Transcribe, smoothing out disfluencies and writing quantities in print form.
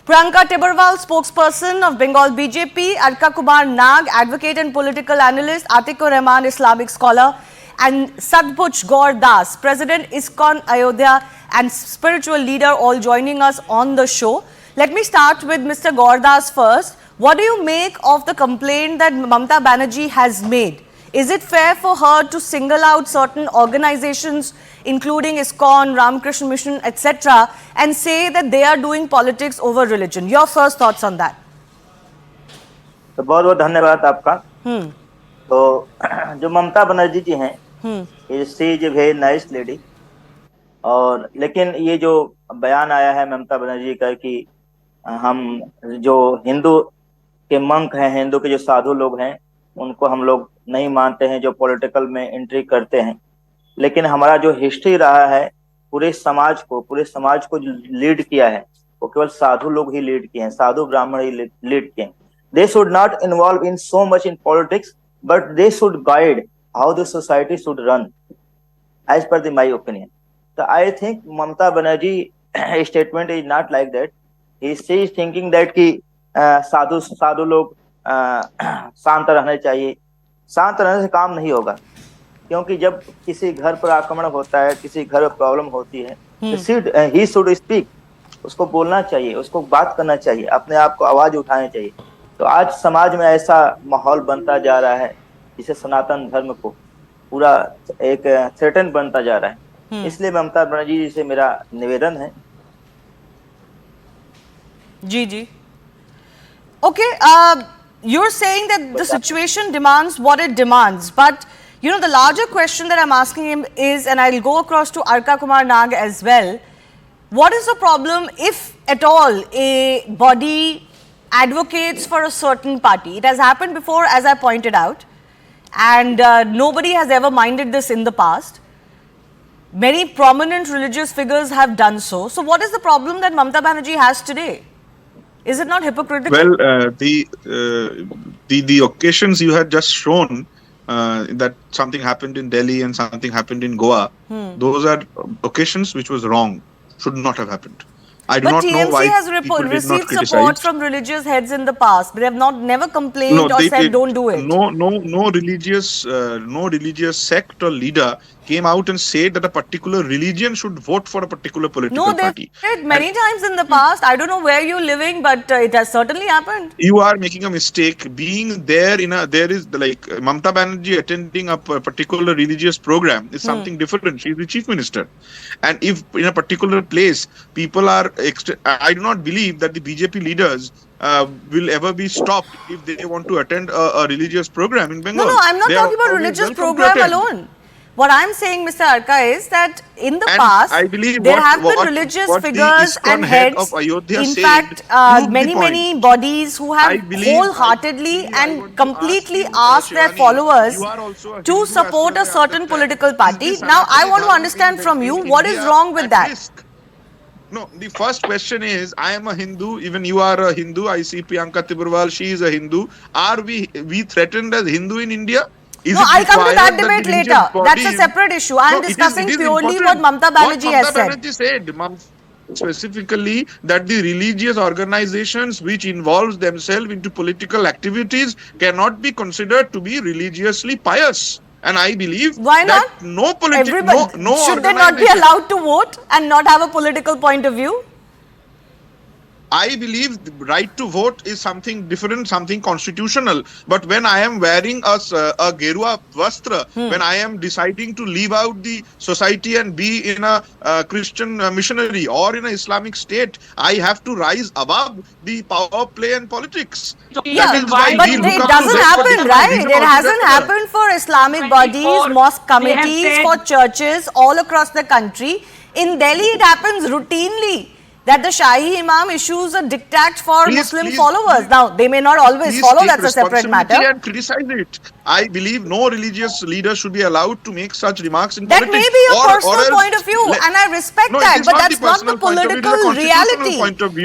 Priyanka Tibrewal, spokesperson of Bengal BJP, Arka Kumar Nag, advocate and political analyst, Atikur Rahman, Islamic scholar, and Sadbhuj Gaur Das, President ISKCON Ayodhya and spiritual leader, all joining us on the show. Let me start with Mr. Gaur Das first. What do you make of the complaint that Mamata Banerjee has made? Is it fair for her to single out certain organizations, including ISKCON, Ramakrishna Mission, etc., and say that they are doing politics over religion? Your first thoughts on that? तो बहुत बहुत धन्यवाद आपका। तो जो ममता बनर्जी जी हैं, she is a very nice lady. और लेकिन ये जो बयान आया है ममता बनर्जी का कि हम जो हिंदू के मंक हैं, हिंदू के जो साधु लोग हैं, उनको हम लोग नहीं मानते हैं जो पॉलिटिकल में एंट्री करते हैं। लेकिन हमारा जो हिस्ट्री रहा है, पूरे समाज को जो लीड किया है वो केवल साधु लोग ही लीड किए हैं, साधु ब्राह्मण ही लीड किए हैं। They should not involve in so much in politics, but they should guide how the society should run, as per my opinion. So I think Mamata Banerjee statement is not like that. She is thinking that कि साधु लोग शांत रहने चाहिए। शांत रहने से काम नहीं होगा, क्योंकि जब किसी घर पर आक्रमण होता है, किसी घर में प्रॉब्लम होती है, he should speak, उसको बोलना चाहिए, उसको बात करना चाहिए, अपने आप को आवाज उठानी चाहिए। तो आज समाज में ऐसा माहौल बनता जा रहा है जिसे सनातन धर्म को पूरा एक थ्रेटन बनता जा रहा है। इसलिए ममता बनर्जी जी से मेरा निवेदन है। जी Okay, you're saying that the situation demands what it demands, but you know the larger question that I'm asking him is, and I'll go across to Arka Kumar Nag as well, what is the problem if at all a body advocates for a certain party? It has happened before, as I pointed out, and nobody has ever minded this in the past. Many prominent religious figures have done so. So what is the problem that Mamata Banerjee has today? Is it not hypocritical? Well, the occasions you had just shown, that something happened in Delhi and something happened in Goa, those are occasions which was wrong, should not have happened. I do not know why people did not received criticize. support from religious heads in the past, but they have never complained or said don't do it. No religious sect or leader came out and said that a particular religion should vote for a particular political party. No, they've said many times in the past. I don't know where you're living, but it has certainly happened. You are making a mistake. Being there there is like Mamata Banerjee attending a particular religious program is something different. She is the chief minister, and if in a particular place people are, I do not believe that the BJP leaders will ever be stopped if they want to attend a religious program in Bengal. No, I'm not talking about religious program alone. What I'm saying, Mr. Arka, is that in the past, there have been religious figures and heads, in fact, many bodies who have wholeheartedly and completely asked their followers to support a certain political party. Now, I want to understand from you, what is wrong with that? No, the first question is, I am a Hindu, even you are a Hindu. I see Priyanka Tibrewal, she is a Hindu. Are we threatened as Hindu in India? No, I'll come to that debate later. That's a separate issue. I'm discussing purely what Mamata Banerjee has said. Mamata Banerjee said specifically that the religious organizations which involve themselves into political activities cannot be considered to be religiously pious. And I believe why not? That no political, no should they not be allowed to vote and not have a political point of view? I believe the right to vote is something different, something constitutional. But when I am wearing a Gerua Vastra, when I am deciding to leave out the society and be in a Christian missionary or in an Islamic state, I have to rise above the power play and politics. Yeah, but it doesn't happen, right? It hasn't happened for Islamic bodies, mosque committees, for churches all across the country. In Delhi, it happens routinely that the Shahi Imam issues a diktat for Muslim followers. Now, they may not always follow, that's a separate matter. And criticize it. I believe no religious leader should be allowed to make such remarks in politics. That may be your personal point of view, and I respect that, but that's not the political reality. Point of view.